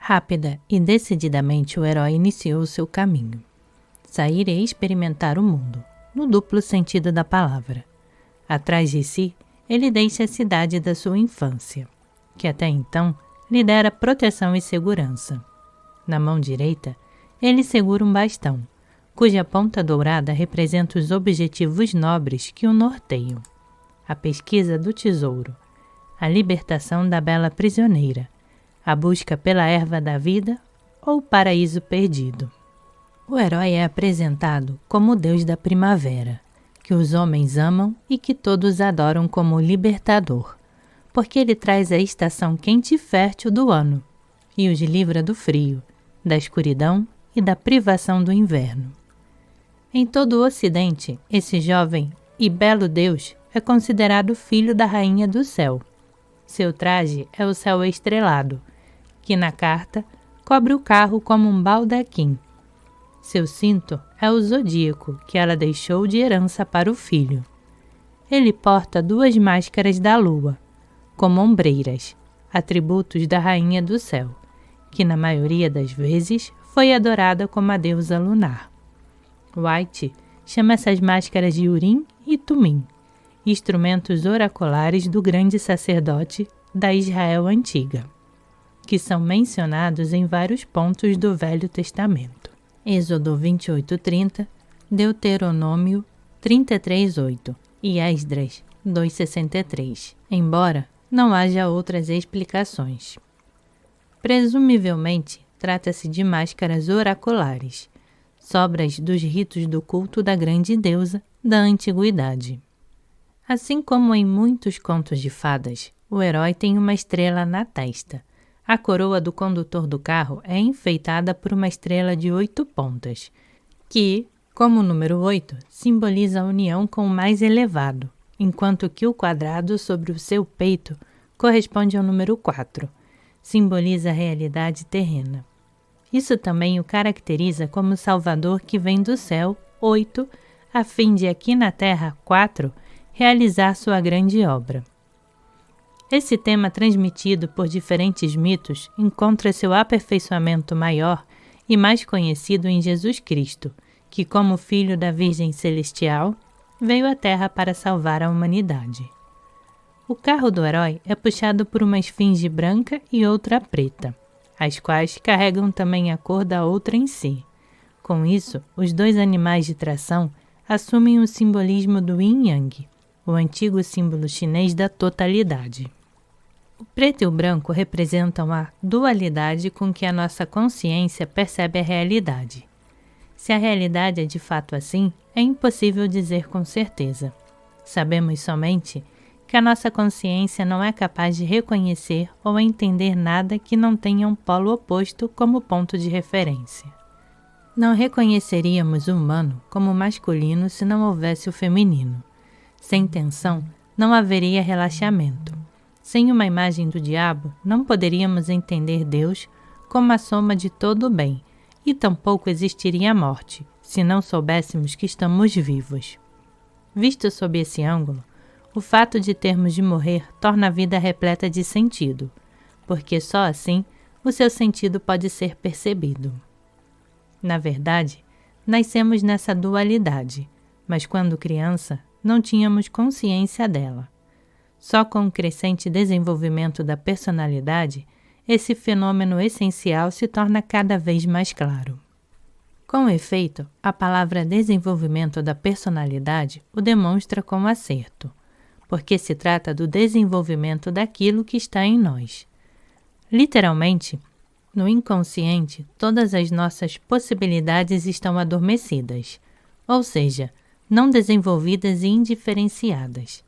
Rápida e decididamente o herói iniciou seu caminho. Sair e experimentar o mundo, no duplo sentido da palavra. Atrás de si, ele deixa a cidade da sua infância, que até então lhe dera proteção e segurança. Na mão direita, ele segura um bastão, cuja ponta dourada representa os objetivos nobres que o norteiam. A pesquisa do tesouro, a libertação da bela prisioneira, a busca pela erva da vida ou o paraíso perdido. O herói é apresentado como o deus da primavera, que os homens amam e que todos adoram como o libertador, porque ele traz a estação quente e fértil do ano e os livra do frio, da escuridão e da privação do inverno. Em todo o Ocidente, esse jovem e belo deus é considerado filho da rainha do céu. Seu traje é o céu estrelado, que na carta cobre o carro como um baldaquim. Seu cinto é o zodíaco que ela deixou de herança para o filho. Ele porta 2 máscaras da lua, como ombreiras, atributos da rainha do céu, que na maioria das vezes foi adorada como a deusa lunar. White chama essas máscaras de Urim e Tumim, instrumentos oraculares do grande sacerdote da Israel antiga, que são mencionados em vários pontos do Velho Testamento. Êxodo 28:30, Deuteronômio 33:8 e Esdras 2:63, embora não haja outras explicações. Presumivelmente, trata-se de máscaras oraculares, sobras dos ritos do culto da grande deusa da antiguidade. Assim como em muitos contos de fadas, o herói tem uma estrela na testa. A coroa do condutor do carro é enfeitada por uma estrela de 8 pontas, que, como o número 8, simboliza a união com o mais elevado, enquanto que o quadrado sobre o seu peito corresponde ao número 4, simboliza a realidade terrena. Isso também o caracteriza como Salvador que vem do céu, 8, a fim de aqui na terra, 4, realizar sua grande obra. Esse tema transmitido por diferentes mitos encontra seu aperfeiçoamento maior e mais conhecido em Jesus Cristo, que como Filho da Virgem Celestial, veio à Terra para salvar a humanidade. O carro do herói é puxado por uma esfinge branca e outra preta, as quais carregam também a cor da outra em si. Com isso, os 2 animais de tração assumem o simbolismo do Yin-Yang, o antigo símbolo chinês da totalidade. O preto e o branco representam a dualidade com que a nossa consciência percebe a realidade. Se a realidade é de fato assim, é impossível dizer com certeza. Sabemos somente que a nossa consciência não é capaz de reconhecer ou entender nada que não tenha um polo oposto como ponto de referência. Não reconheceríamos o humano como masculino se não houvesse o feminino. Sem tensão, não haveria relaxamento. Sem uma imagem do diabo, não poderíamos entender Deus como a soma de todo o bem, e tampouco existiria a morte, se não soubéssemos que estamos vivos. Visto sob esse ângulo, o fato de termos de morrer torna a vida repleta de sentido, porque só assim o seu sentido pode ser percebido. Na verdade, nascemos nessa dualidade, mas quando criança, não tínhamos consciência dela. Só com o crescente desenvolvimento da personalidade, esse fenômeno essencial se torna cada vez mais claro. Com efeito, a palavra desenvolvimento da personalidade o demonstra com acerto, porque se trata do desenvolvimento daquilo que está em nós. Literalmente, no inconsciente, todas as nossas possibilidades estão adormecidas, ou seja, não desenvolvidas e indiferenciadas.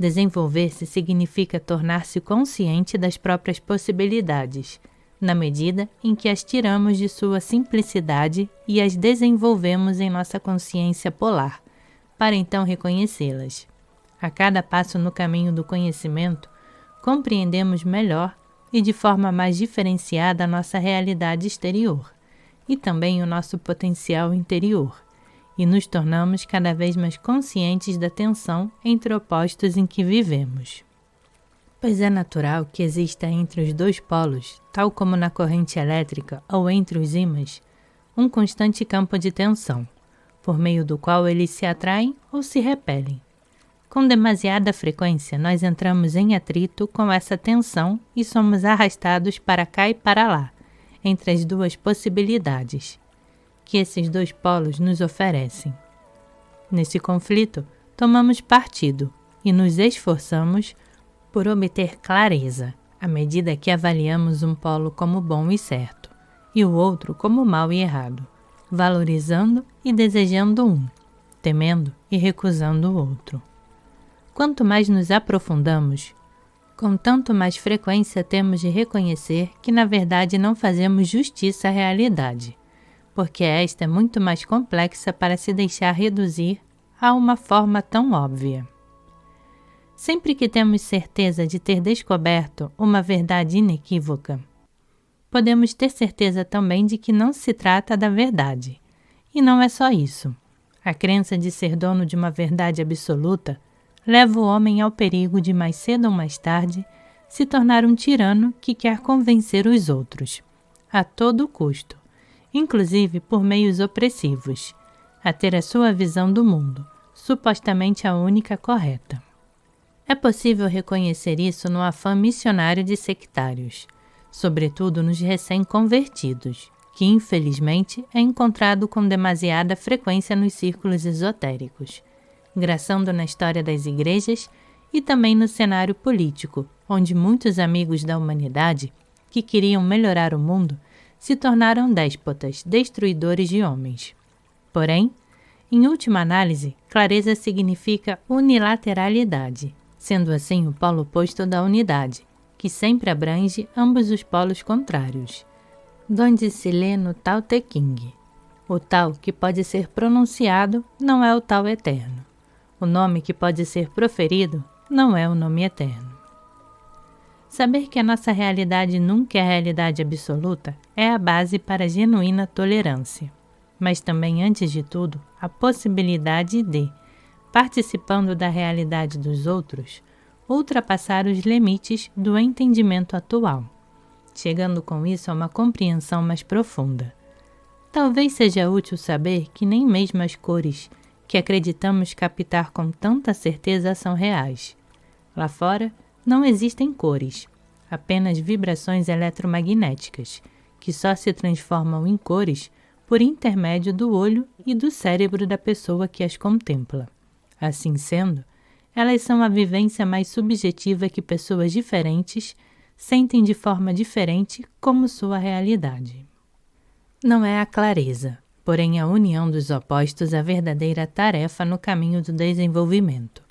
Desenvolver-se significa tornar-se consciente das próprias possibilidades, na medida em que as tiramos de sua simplicidade e as desenvolvemos em nossa consciência polar, para então reconhecê-las. A cada passo no caminho do conhecimento, compreendemos melhor e de forma mais diferenciada a nossa realidade exterior, e também o nosso potencial interior, e nos tornamos cada vez mais conscientes da tensão entre opostos em que vivemos. pois é natural que exista entre os dois polos, tal como na corrente elétrica ou entre os ímãs, um constante campo de tensão, por meio do qual eles se atraem ou se repelem. Com demasiada frequência, nós entramos em atrito com essa tensão e somos arrastados para cá e para lá, entre as duas possibilidades que esses dois polos nos oferecem. Nesse conflito, tomamos partido e nos esforçamos por obter clareza, à medida que avaliamos um polo como bom e certo, e o outro como mal e errado, valorizando e desejando um, temendo e recusando o outro. Quanto mais nos aprofundamos, com tanto mais frequência temos de reconhecer que na verdade não fazemos justiça à realidade, porque esta é muito mais complexa para se deixar reduzir a uma forma tão óbvia. Sempre que temos certeza de ter descoberto uma verdade inequívoca, podemos ter certeza também de que não se trata da verdade. E não é só isso. A crença de ser dono de uma verdade absoluta leva o homem ao perigo de mais cedo ou mais tarde se tornar um tirano que quer convencer os outros, a todo custo, inclusive por meios opressivos, a ter a sua visão do mundo, supostamente a única correta. É possível reconhecer isso no afã missionário de sectários, sobretudo nos recém-convertidos, que infelizmente é encontrado com demasiada frequência nos círculos esotéricos, graçando na história das igrejas e também no cenário político, onde muitos amigos da humanidade, que queriam melhorar o mundo, se tornaram déspotas, destruidores de homens. Porém, em última análise, clareza significa unilateralidade, sendo assim o polo oposto da unidade, que sempre abrange ambos os polos contrários, donde se lê no Tao Te Ching. O Tao que pode ser pronunciado não é o Tao eterno. O nome que pode ser proferido não é o nome eterno. Saber que a nossa realidade nunca é a realidade absoluta é a base para a genuína tolerância, mas também, antes de tudo, a possibilidade de, participando da realidade dos outros, ultrapassar os limites do entendimento atual, chegando com isso a uma compreensão mais profunda. Talvez seja útil saber que nem mesmo as cores que acreditamos captar com tanta certeza são reais. Lá fora não existem cores, apenas vibrações eletromagnéticas, que só se transformam em cores por intermédio do olho e do cérebro da pessoa que as contempla. Assim sendo, elas são a vivência mais subjetiva que pessoas diferentes sentem de forma diferente como sua realidade. Não é a clareza, porém a união dos opostos a verdadeira tarefa no caminho do desenvolvimento,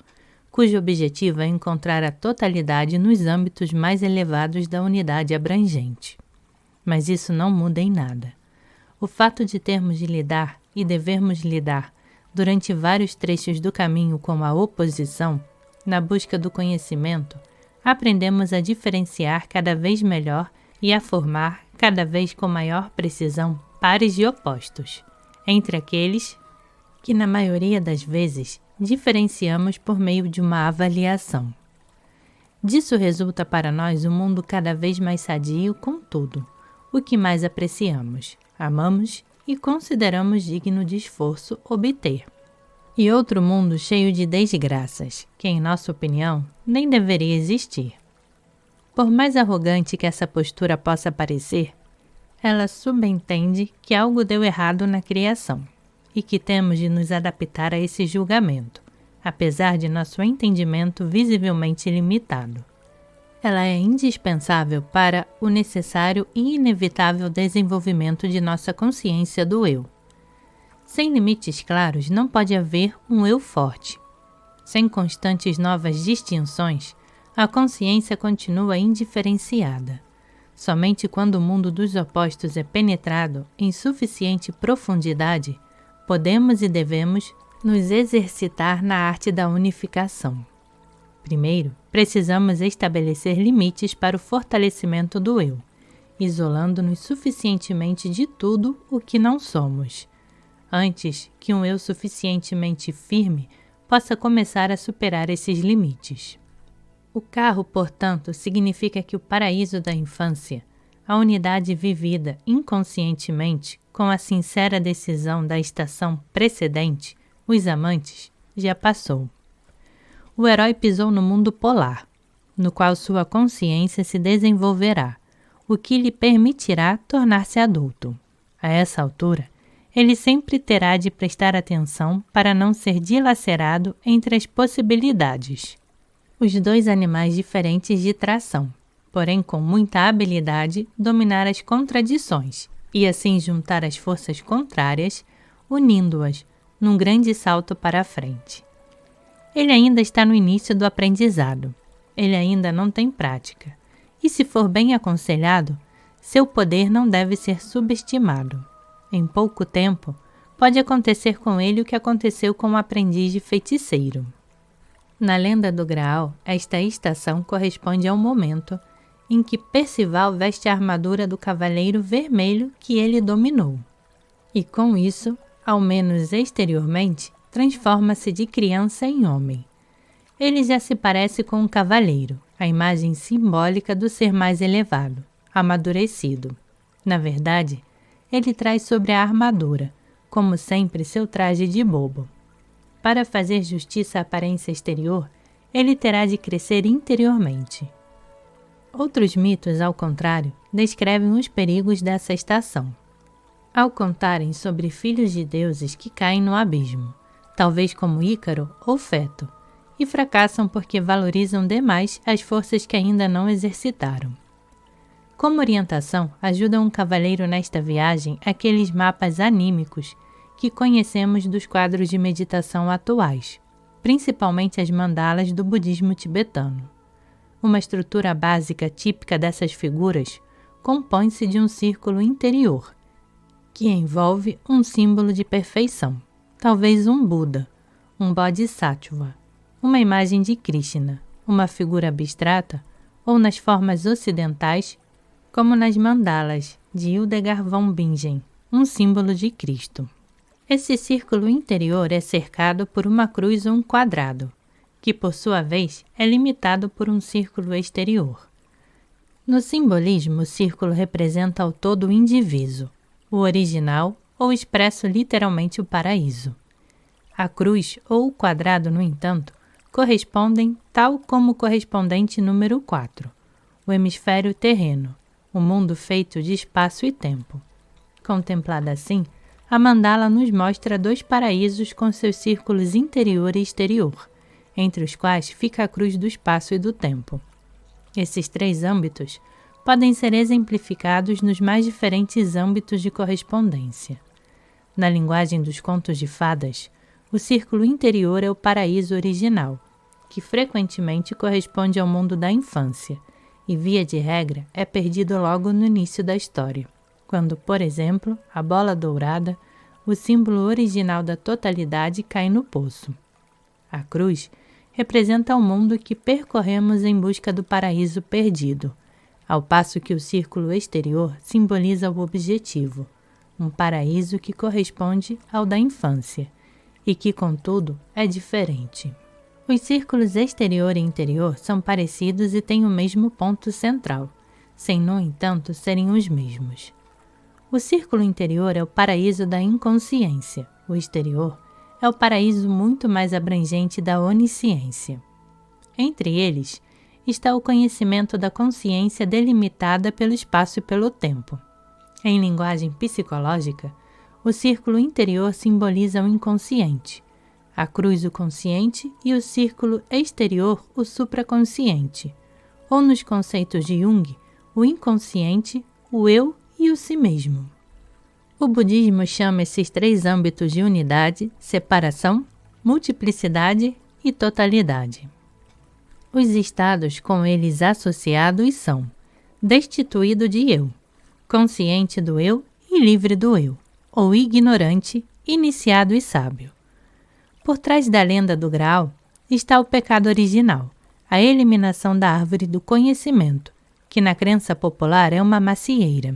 cujo objetivo é encontrar a totalidade nos âmbitos mais elevados da unidade abrangente. Mas isso não muda em nada. O fato de termos de lidar e devermos lidar durante vários trechos do caminho com a oposição, na busca do conhecimento, aprendemos a diferenciar cada vez melhor e a formar, cada vez com maior precisão, pares de opostos, entre aqueles que, na maioria das vezes, diferenciamos por meio de uma avaliação. Disso resulta para nós um mundo cada vez mais sadio com tudo, o que mais apreciamos, amamos e consideramos digno de esforço obter. E outro mundo cheio de desgraças, que, em nossa opinião, nem deveria existir. Por mais arrogante que essa postura possa parecer, ela subentende que algo deu errado na criação e que temos de nos adaptar a esse julgamento, apesar de nosso entendimento visivelmente limitado. Ela é indispensável para o necessário e inevitável desenvolvimento de nossa consciência do eu. Sem limites claros, não pode haver um eu forte. Sem constantes novas distinções, a consciência continua indiferenciada. Somente quando o mundo dos opostos é penetrado em suficiente profundidade, podemos e devemos nos exercitar na arte da unificação. Primeiro, precisamos estabelecer limites para o fortalecimento do eu, isolando-nos suficientemente de tudo o que não somos, antes que um eu suficientemente firme possa começar a superar esses limites. O carro, portanto, significa que o paraíso da infância, a unidade vivida inconscientemente com a sincera decisão da estação precedente, os amantes, já passou. O herói pisou no mundo polar, no qual sua consciência se desenvolverá, o que lhe permitirá tornar-se adulto. A essa altura, ele sempre terá de prestar atenção para não ser dilacerado entre as possibilidades. Os dois animais diferentes de tração, porém com muita habilidade, dominar as contradições e assim juntar as forças contrárias, unindo-as num grande salto para a frente. Ele ainda está no início do aprendizado. Ele ainda não tem prática. E se for bem aconselhado, seu poder não deve ser subestimado. Em pouco tempo, pode acontecer com ele o que aconteceu com o aprendiz de feiticeiro. Na lenda do Graal, esta estação corresponde ao momento em que Percival veste a armadura do cavaleiro vermelho que ele dominou. E com isso, ao menos exteriormente, transforma-se de criança em homem. Ele já se parece com um cavaleiro, a imagem simbólica do ser mais elevado, amadurecido. Na verdade, ele traz sobre a armadura, como sempre, seu traje de bobo. Para fazer justiça à aparência exterior, ele terá de crescer interiormente. Outros mitos, ao contrário, descrevem os perigos dessa estação. Ao contarem sobre filhos de deuses que caem no abismo, talvez como Ícaro ou Feto, e fracassam porque valorizam demais as forças que ainda não exercitaram. Como orientação, ajuda um cavaleiro nesta viagem aqueles mapas anímicos que conhecemos dos quadros de meditação atuais, principalmente as mandalas do budismo tibetano. Uma estrutura básica típica dessas figuras compõe-se de um círculo interior, que envolve um símbolo de perfeição, talvez um Buda, um Bodhisattva, uma imagem de Krishna, uma figura abstrata, ou nas formas ocidentais, como nas mandalas de Hildegard von Bingen, um símbolo de Cristo. Esse círculo interior é cercado por uma cruz ou um quadrado, que por sua vez é limitado por um círculo exterior. No simbolismo, o círculo representa ao todo o indiviso, o original ou expresso literalmente o paraíso. A cruz ou o quadrado, no entanto, correspondem tal como o correspondente número 4, o hemisfério terreno, o mundo feito de espaço e tempo. Contemplada assim, a mandala nos mostra dois paraísos com seus círculos interior e exterior, entre os quais fica a cruz do espaço e do tempo. Esses três âmbitos podem ser exemplificados nos mais diferentes âmbitos de correspondência. Na linguagem dos contos de fadas, o círculo interior é o paraíso original, que frequentemente corresponde ao mundo da infância e, via de regra, é perdido logo no início da história, quando, por exemplo, a bola dourada, o símbolo original da totalidade, cai no poço. A cruz representa o mundo que percorremos em busca do paraíso perdido, ao passo que o círculo exterior simboliza o objetivo, um paraíso que corresponde ao da infância, e que, contudo, é diferente. Os círculos exterior e interior são parecidos e têm o mesmo ponto central, sem, no entanto, serem os mesmos. O círculo interior é o paraíso da inconsciência, o exterior é o paraíso muito mais abrangente da onisciência. Entre eles está o conhecimento da consciência delimitada pelo espaço e pelo tempo. Em linguagem psicológica, o círculo interior simboliza o inconsciente, a cruz o consciente e o círculo exterior o supraconsciente, ou nos conceitos de Jung, o inconsciente, o eu e o si mesmo. O budismo chama esses três âmbitos de unidade, separação, multiplicidade e totalidade. Os estados com eles associados são destituído de eu, consciente do eu e livre do eu, ou ignorante, iniciado e sábio. Por trás da lenda do Graal está o pecado original, a eliminação da árvore do conhecimento, que na crença popular é uma macieira.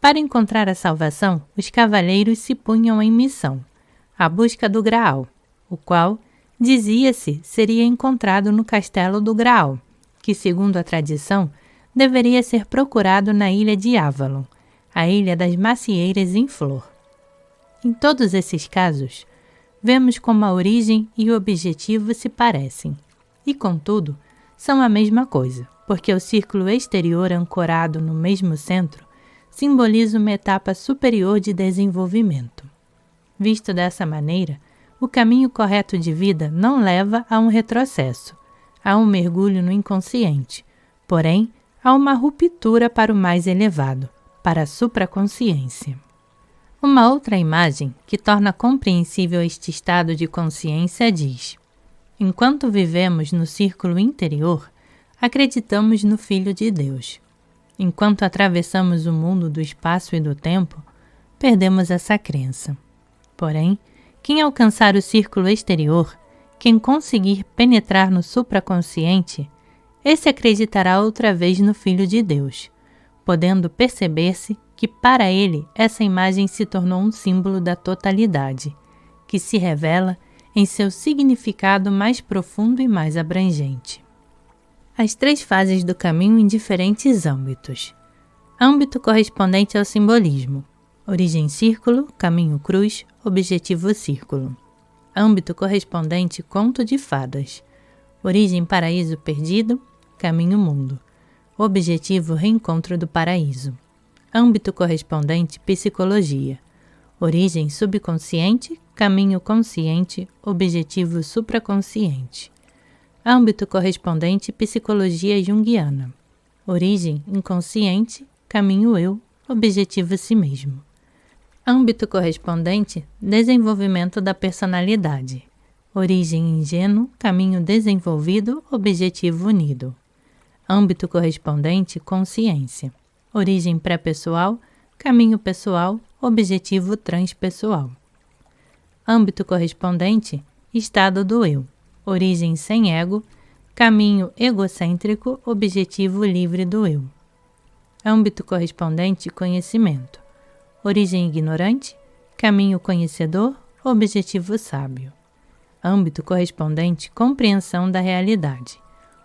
Para encontrar a salvação, os cavaleiros se punham em missão, a busca do Graal, o qual dizia-se seria encontrado no castelo do Graal, que, segundo a tradição, deveria ser procurado na ilha de Avalon, a ilha das macieiras em flor. Em todos esses casos, vemos como a origem e o objetivo se parecem, e, contudo, são a mesma coisa, porque o círculo exterior ancorado no mesmo centro simboliza uma etapa superior de desenvolvimento. Visto dessa maneira, o caminho correto de vida não leva a um retrocesso, a um mergulho no inconsciente, porém, a uma ruptura para o mais elevado, para a supraconsciência. Uma outra imagem que torna compreensível este estado de consciência diz: enquanto vivemos no círculo interior, acreditamos no Filho de Deus. Enquanto atravessamos o mundo do espaço e do tempo, perdemos essa crença. Porém, quem alcançar o círculo exterior, quem conseguir penetrar no supraconsciente, esse acreditará outra vez no Filho de Deus, podendo perceber-se que para ele essa imagem se tornou um símbolo da totalidade, que se revela em seu significado mais profundo e mais abrangente. As 3 fases do caminho em diferentes âmbitos. Âmbito correspondente ao simbolismo. Origem círculo, caminho cruz, objetivo círculo. Âmbito correspondente conto de fadas. Origem paraíso perdido, caminho mundo. Objetivo reencontro do paraíso. Âmbito correspondente psicologia. Origem subconsciente, caminho consciente, objetivo supraconsciente. Âmbito correspondente psicologia junguiana. Origem inconsciente, caminho eu, objetivo si mesmo. Âmbito correspondente desenvolvimento da personalidade. Origem ingênuo, caminho desenvolvido, objetivo unido. Âmbito correspondente consciência. Origem pré-pessoal, caminho pessoal, objetivo transpessoal. Âmbito correspondente estado do eu. Origem sem ego, caminho egocêntrico, objetivo livre do eu. Âmbito correspondente conhecimento. Origem ignorante, caminho conhecedor, objetivo sábio. Âmbito correspondente compreensão da realidade.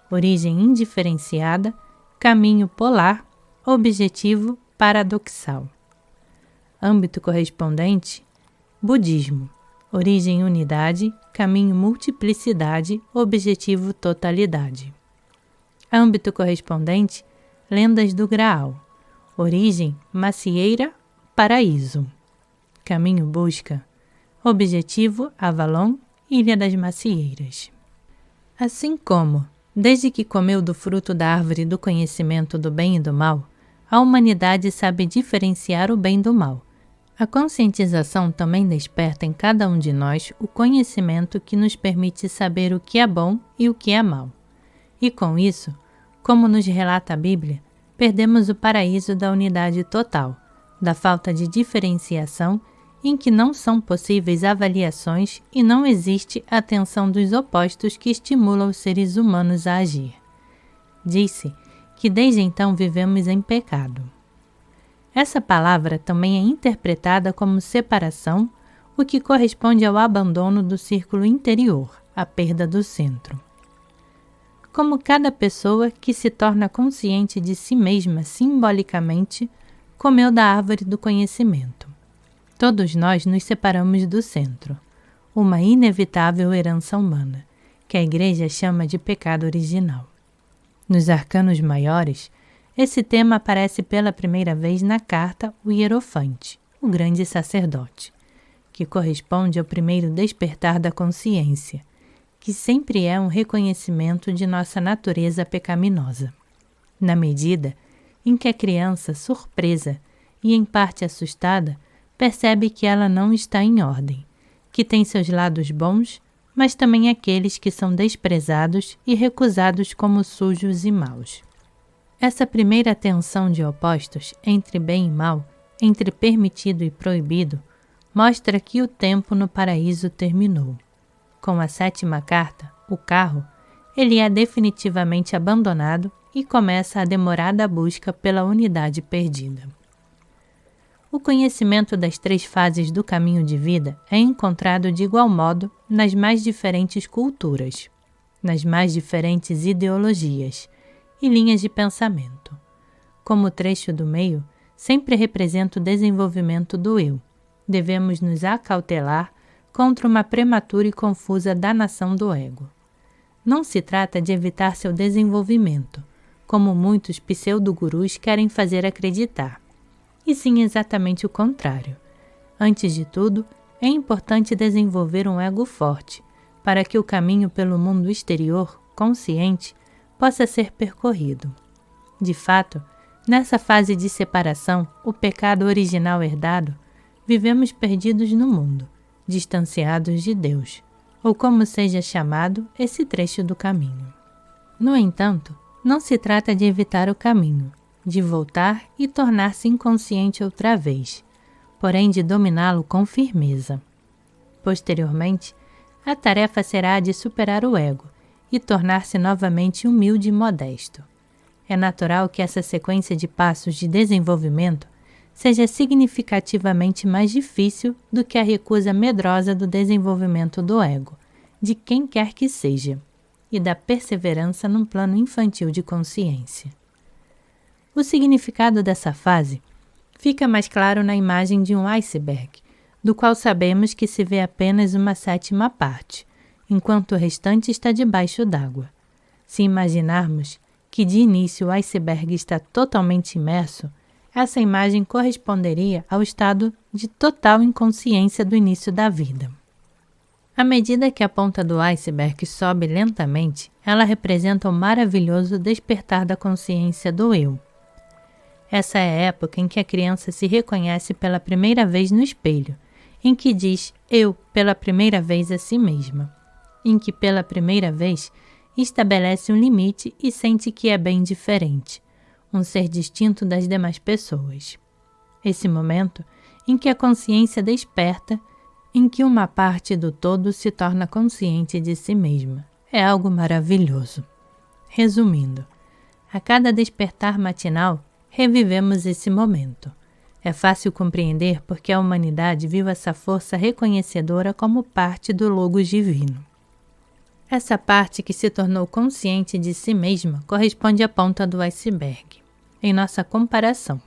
Origem indiferenciada, caminho polar, objetivo paradoxal. Âmbito correspondente budismo. Origem unidade, caminho multiplicidade, objetivo totalidade. Âmbito correspondente lendas do Graal. Origem macieira, paraíso. Caminho busca, objetivo Avalon, ilha das macieiras. Assim como, desde que comeu do fruto da árvore do conhecimento do bem e do mal, a humanidade sabe diferenciar o bem do mal. A conscientização também desperta em cada um de nós o conhecimento que nos permite saber o que é bom e o que é mal. E com isso, como nos relata a Bíblia, perdemos o paraíso da unidade total, da falta de diferenciação em que não são possíveis avaliações e não existe a tensão dos opostos que estimula os seres humanos a agir. Diz-se que desde então vivemos em pecado. Essa palavra também é interpretada como separação, o que corresponde ao abandono do círculo interior, a perda do centro. Como cada pessoa que se torna consciente de si mesma simbolicamente, comeu da árvore do conhecimento. Todos nós nos separamos do centro, uma inevitável herança humana, que a Igreja chama de pecado original. Nos arcanos maiores, esse tema aparece pela primeira vez na carta O Hierofante, o grande sacerdote, que corresponde ao primeiro despertar da consciência, que sempre é um reconhecimento de nossa natureza pecaminosa. Na medida em que a criança, surpresa e em parte assustada, percebe que ela não está em ordem, que tem seus lados bons, mas também aqueles que são desprezados e recusados como sujos e maus. Essa primeira tensão de opostos entre bem e mal, entre permitido e proibido, mostra que o tempo no paraíso terminou. Com a 7ª carta, o carro, ele é definitivamente abandonado e começa a demorada busca pela unidade perdida. O conhecimento das 3 fases do caminho de vida é encontrado de igual modo nas mais diferentes culturas, nas mais diferentes ideologias e linhas de pensamento. Como o trecho do meio sempre representa o desenvolvimento do eu, devemos nos acautelar contra uma prematura e confusa danação do ego. Não se trata de evitar seu desenvolvimento, como muitos pseudo-gurus querem fazer acreditar, e sim exatamente o contrário. Antes de tudo, é importante desenvolver um ego forte, para que o caminho pelo mundo exterior, consciente, possa ser percorrido. De fato, nessa fase de separação, o pecado original herdado, vivemos perdidos no mundo, distanciados de Deus, ou como seja chamado esse trecho do caminho. No entanto, não se trata de evitar o caminho, de voltar e tornar-se inconsciente outra vez, porém de dominá-lo com firmeza. Posteriormente, a tarefa será a de superar o ego e tornar-se novamente humilde e modesto. É natural que essa sequência de passos de desenvolvimento seja significativamente mais difícil do que a recusa medrosa do desenvolvimento do ego, de quem quer que seja, e da perseverança num plano infantil de consciência. O significado dessa fase fica mais claro na imagem de um iceberg, do qual sabemos que se vê apenas uma 7ª parte, enquanto o restante está debaixo d'água. Se imaginarmos que de início o iceberg está totalmente imerso, essa imagem corresponderia ao estado de total inconsciência do início da vida. À medida que a ponta do iceberg sobe lentamente, ela representa o maravilhoso despertar da consciência do eu. Essa é a época em que a criança se reconhece pela primeira vez no espelho, em que diz eu pela primeira vez a si mesma, em que pela primeira vez estabelece um limite e sente que é bem diferente, um ser distinto das demais pessoas. Esse momento em que a consciência desperta, em que uma parte do todo se torna consciente de si mesma, é algo maravilhoso. Resumindo, a cada despertar matinal, revivemos esse momento. É fácil compreender porque a humanidade viu essa força reconhecedora como parte do Logos divino. Essa parte que se tornou consciente de si mesma corresponde à ponta do iceberg. Em nossa comparação,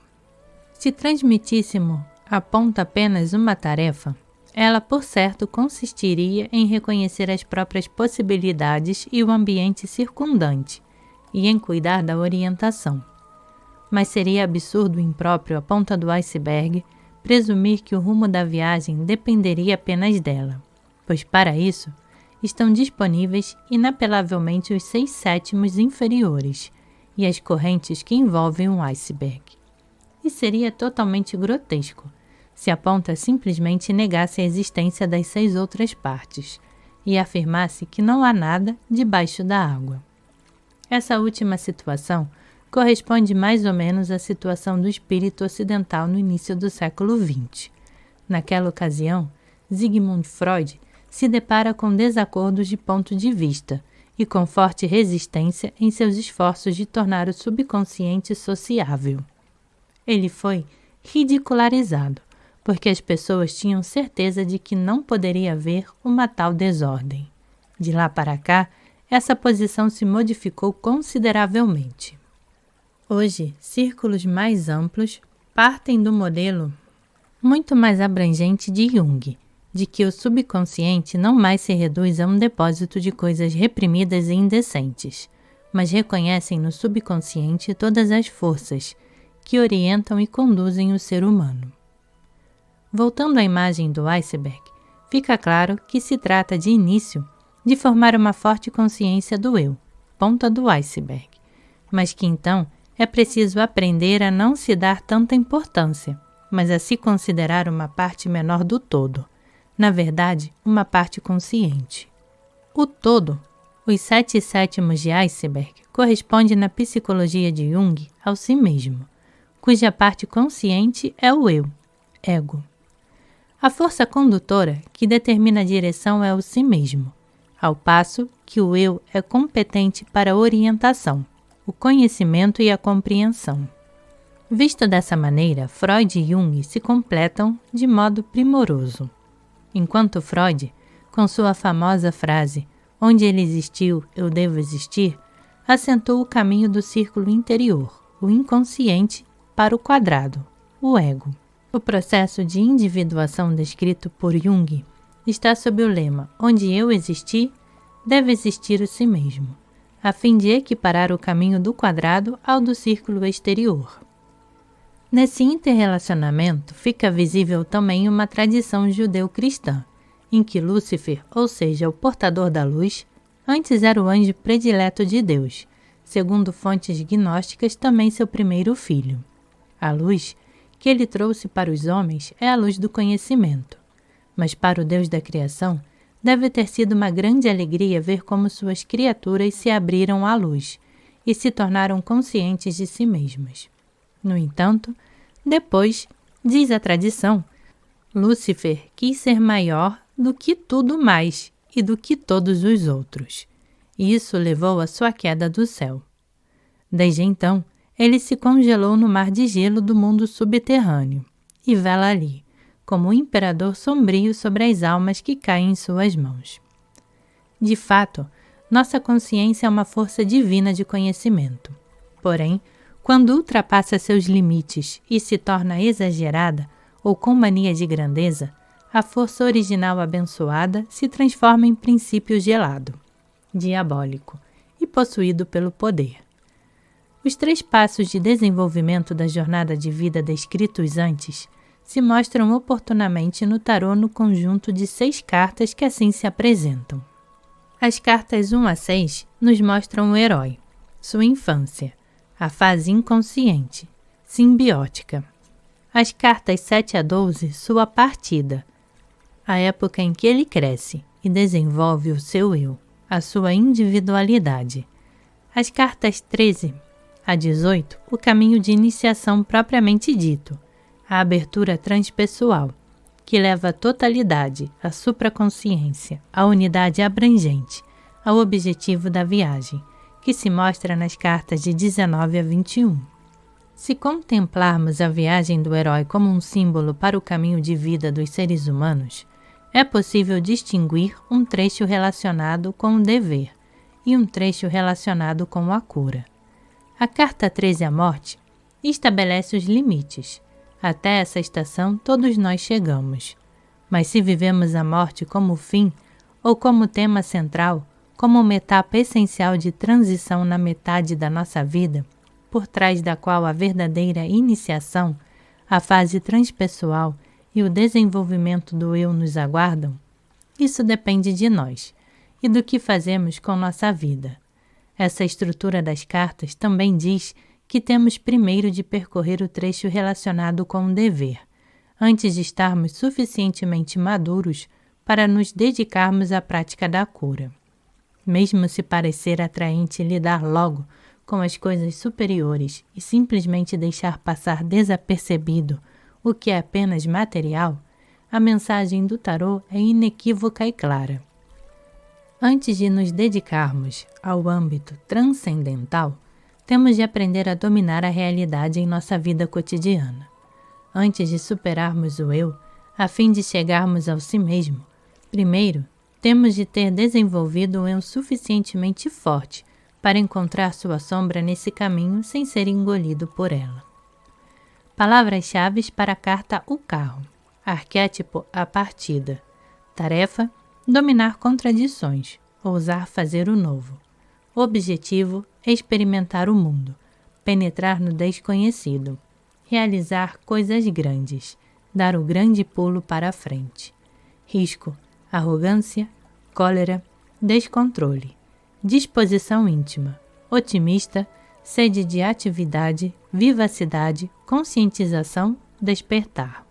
se transmitíssemos à ponta apenas uma tarefa, ela, por certo, consistiria em reconhecer as próprias possibilidades e o ambiente circundante, e em cuidar da orientação. Mas seria absurdo e impróprio à ponta do iceberg presumir que o rumo da viagem dependeria apenas dela, pois para isso estão disponíveis inapelavelmente os 6/7 inferiores e as correntes que envolvem um iceberg. E seria totalmente grotesco se a ponta simplesmente negasse a existência das 6 outras partes e afirmasse que não há nada debaixo da água. Essa última situação corresponde mais ou menos à situação do espírito ocidental no início do século XX. Naquela ocasião, Sigmund Freud se depara com desacordos de ponto de vista e com forte resistência em seus esforços de tornar o subconsciente sociável. Ele foi ridicularizado, porque as pessoas tinham certeza de que não poderia haver uma tal desordem. De lá para cá, essa posição se modificou consideravelmente. Hoje, círculos mais amplos partem do modelo muito mais abrangente de Jung, de que o subconsciente não mais se reduz a um depósito de coisas reprimidas e indecentes, mas reconhecem no subconsciente todas as forças que orientam e conduzem o ser humano. Voltando à imagem do iceberg, fica claro que se trata de início de formar uma forte consciência do eu, ponta do iceberg, mas que então é preciso aprender a não se dar tanta importância, mas a se considerar uma parte menor do todo, na verdade, uma parte consciente. O todo, os 7/7 de iceberg, corresponde na psicologia de Jung ao si mesmo, cuja parte consciente é o eu, ego. A força condutora que determina a direção é o si mesmo, ao passo que o eu é competente para a orientação, o conhecimento e a compreensão. Visto dessa maneira, Freud e Jung se completam de modo primoroso. Enquanto Freud, com sua famosa frase "Onde ele existiu, eu devo existir", assentou o caminho do círculo interior, o inconsciente, para o quadrado, o ego. O processo de individuação descrito por Jung está sob o lema "Onde eu existir, deve existir o si mesmo", a fim de equiparar o caminho do quadrado ao do círculo exterior. Nesse interrelacionamento fica visível também uma tradição judeu-cristã, em que Lúcifer, ou seja, o portador da luz, antes era o anjo predileto de Deus, segundo fontes gnósticas também seu primeiro filho. A luz que ele trouxe para os homens é a luz do conhecimento, mas para o Deus da criação deve ter sido uma grande alegria ver como suas criaturas se abriram à luz e se tornaram conscientes de si mesmas. No entanto, depois, diz a tradição, Lúcifer quis ser maior do que tudo mais e do que todos os outros. Isso levou à sua queda do céu. Desde então, ele se congelou no mar de gelo do mundo subterrâneo e vela ali, como um imperador sombrio sobre as almas que caem em suas mãos. De fato, nossa consciência é uma força divina de conhecimento. Porém, quando ultrapassa seus limites e se torna exagerada ou com mania de grandeza, a força original abençoada se transforma em princípio gelado, diabólico e possuído pelo poder. Os 3 passos de desenvolvimento da jornada de vida descritos antes se mostram oportunamente no tarô no conjunto de 6 cartas que assim se apresentam. As cartas 1 a 6 nos mostram o herói, sua infância, a fase inconsciente, simbiótica. As cartas 7 a 12, sua partida, a época em que ele cresce e desenvolve o seu eu, a sua individualidade. As cartas 13 a 18, o caminho de iniciação propriamente dito, a abertura transpessoal, que leva à totalidade, à supraconsciência, à unidade abrangente, ao objetivo da viagem, que se mostra nas cartas de 19 a 21. Se contemplarmos a viagem do herói como um símbolo para o caminho de vida dos seres humanos, é possível distinguir um trecho relacionado com o dever e um trecho relacionado com a cura. A carta 13 à morte estabelece os limites. Até essa estação todos nós chegamos. Mas se vivemos a morte como fim ou como tema central, como uma etapa essencial de transição na metade da nossa vida, por trás da qual a verdadeira iniciação, a fase transpessoal e o desenvolvimento do eu nos aguardam, isso depende de nós e do que fazemos com nossa vida. Essa estrutura das cartas também diz que temos primeiro de percorrer o trecho relacionado com o dever, antes de estarmos suficientemente maduros para nos dedicarmos à prática da cura. Mesmo se parecer atraente lidar logo com as coisas superiores e simplesmente deixar passar desapercebido o que é apenas material, a mensagem do tarô é inequívoca e clara. Antes de nos dedicarmos ao âmbito transcendental, temos de aprender a dominar a realidade em nossa vida cotidiana. Antes de superarmos o eu, a fim de chegarmos ao si mesmo, primeiro, temos de ter desenvolvido um eu suficientemente forte para encontrar sua sombra nesse caminho sem ser engolido por ela. Palavras-chave para a carta O Carro. Arquétipo A Partida. Tarefa: dominar contradições, ousar fazer o novo. Objetivo: experimentar o mundo, penetrar no desconhecido, realizar coisas grandes, dar o grande pulo para a frente. Risco: arrogância, cólera, descontrole. Disposição íntima, otimista, sede de atividade, vivacidade, conscientização, despertar.